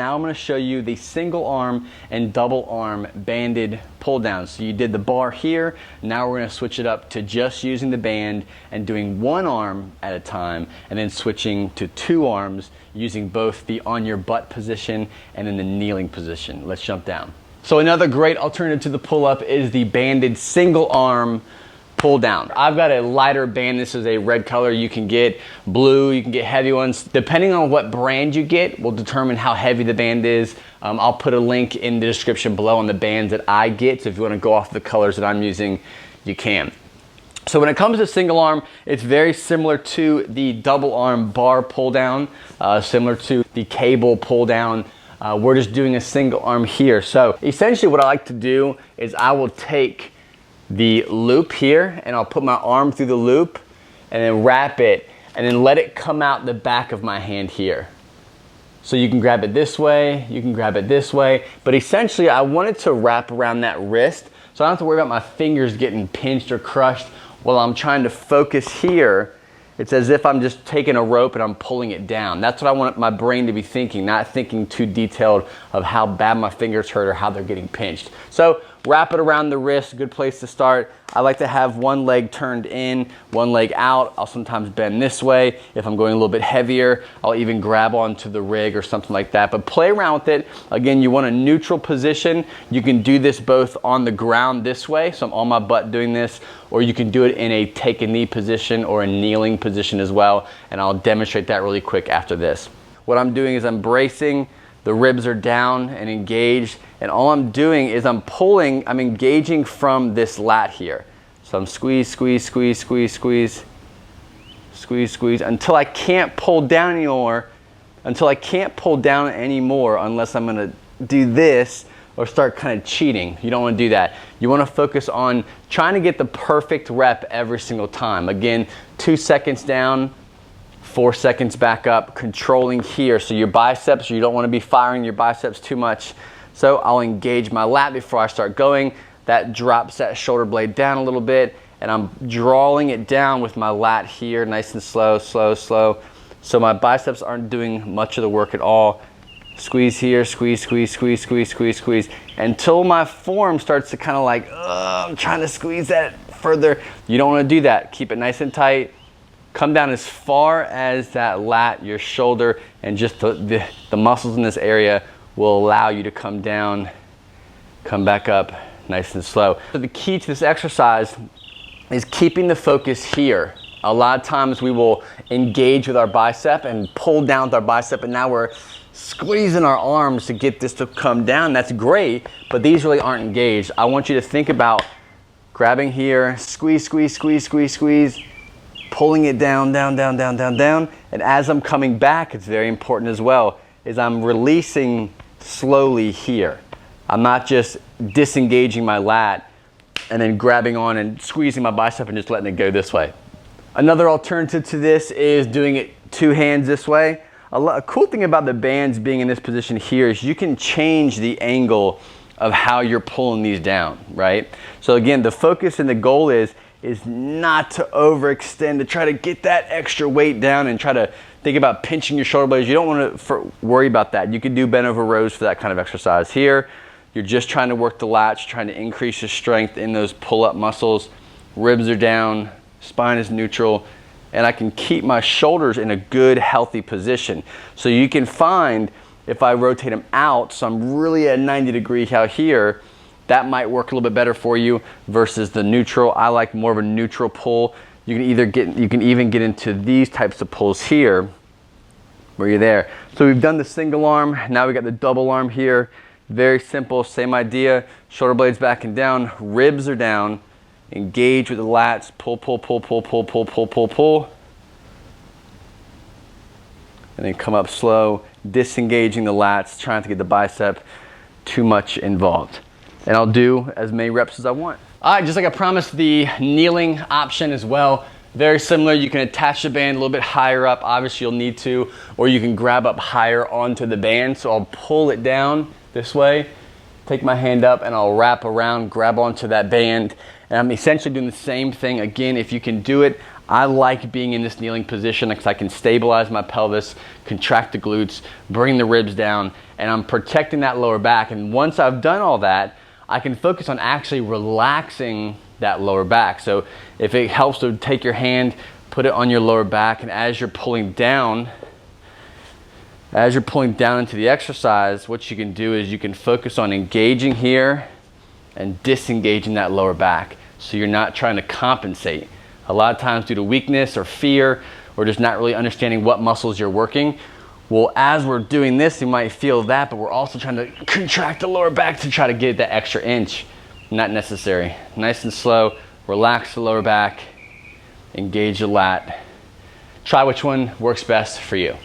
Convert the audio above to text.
Now I'm going to show you the single arm and double arm banded pull down. So you did the bar here, now we're going to switch it up to just using the band and doing one arm at a time, and then switching to two arms using both the on your butt position and in the kneeling position. Let's jump down. So another great alternative to the pull-up is the banded single arm pull down. I've got a lighter band. This is a red color. You can get blue, you can get heavy ones. Depending on what brand you get will determine how heavy the band is. I'll put a link in the description below on the bands that I get, so if you want to go off the colors that I'm using, you can. So when it comes to single arm, it's very similar to the double arm bar pull down, similar to the cable pull down. We're just doing a single arm here. So essentially what I like to do is I will take the loop here and I'll put my arm through the loop and then wrap it and then let it come out the back of my hand here. So you can grab it this way, you can grab it this way, but essentially I want it to wrap around that wrist so I don't have to worry about my fingers getting pinched or crushed while I'm trying to focus here. It's as if I'm just taking a rope and I'm pulling it down. That's what I want my brain to be thinking, not thinking too detailed of how bad my fingers hurt or how they're getting pinched. So wrap it around the wrist, good place to start. I like to have one leg turned in, one leg out. I'll sometimes bend this way. If I'm going a little bit heavier, I'll even grab onto the rig or something like that. But play around with it. Again, you want a neutral position. You can do this both on the ground this way, so I'm on my butt doing this, or you can do it in a take a knee position or a kneeling position as well, and I'll demonstrate that really quick after this. What I'm doing is I'm bracing, the ribs are down and engaged, and all I'm doing is I'm pulling, I'm engaging from this lat here. So I'm squeeze, squeeze, squeeze, squeeze, squeeze, squeeze, squeeze, until I can't pull down anymore, unless I'm gonna do this or start kind of cheating. You don't wanna do that. You wanna focus on trying to get the perfect rep every single time. Again, 2 seconds down, 4 seconds back up, controlling here. So your biceps, you don't want to be firing your biceps too much. So I'll engage my lat before I start going. That drops that shoulder blade down a little bit, and I'm drawing it down with my lat here, nice and slow, slow, slow. So my biceps aren't doing much of the work at all. Squeeze here, squeeze, squeeze, squeeze, squeeze, squeeze, squeeze, until my form starts to kind of like, I'm trying to squeeze that further. You don't want to do that. Keep it nice and tight. Come down as far as that lat, your shoulder, and just the muscles in this area will allow you to come down, come back up nice and slow. So the key to this exercise is keeping the focus here. A lot of times we will engage with our bicep and pull down with our bicep, and now we're squeezing our arms to get this to come down. That's great, but these really aren't engaged. I want you to think about grabbing here, squeeze, squeeze, squeeze, squeeze, squeeze, pulling it down, down, down, down, down, down. And as I'm coming back, it's very important as well, is I'm releasing slowly here. I'm not just disengaging my lat and then grabbing on and squeezing my bicep and just letting it go this way. Another alternative to this is doing it two hands this way. A cool thing about the bands being in this position here is you can change the angle of how you're pulling these down, right? So again, the focus and the goal is not to overextend, to try to get that extra weight down and try to think about pinching your shoulder blades. You don't want to worry about that. You can do bent over rows for that kind of exercise. Here, you're just trying to work the lats, trying to increase your strength in those pull-up muscles. Ribs are down, spine is neutral, and I can keep my shoulders in a good, healthy position. So you can find if I rotate them out, so I'm really at 90 degrees out here, that might work a little bit better for you versus the neutral. I like more of a neutral pull. You can even get into these types of pulls here where you're there. So we've done the single arm, now we got the double arm here. Very simple, same idea. Shoulder blades back and down, ribs are down, engage with the lats, pull, pull, pull, pull, pull, pull, pull, pull, pull. And then come up slow, disengaging the lats, trying to get the bicep too much involved. And I'll do as many reps as I want. All right, just like I promised, the kneeling option as well. Very similar, you can attach the band a little bit higher up, obviously you'll need to, or you can grab up higher onto the band. So I'll pull it down this way, take my hand up, and I'll wrap around, grab onto that band. And I'm essentially doing the same thing. Again, if you can do it, I like being in this kneeling position because I can stabilize my pelvis, contract the glutes, bring the ribs down, and I'm protecting that lower back. And once I've done all that, I can focus on actually relaxing that lower back. So if it helps to take your hand, put it on your lower back, and as you're pulling down into the exercise, what you can do is you can focus on engaging here and disengaging that lower back. So you're not trying to compensate. A lot of times due to weakness or fear or just not really understanding what muscles you're working, well, as we're doing this, you might feel that, but we're also trying to contract the lower back to try to get that extra inch. Not necessary. Nice and slow, relax the lower back, engage the lat. Try which one works best for you.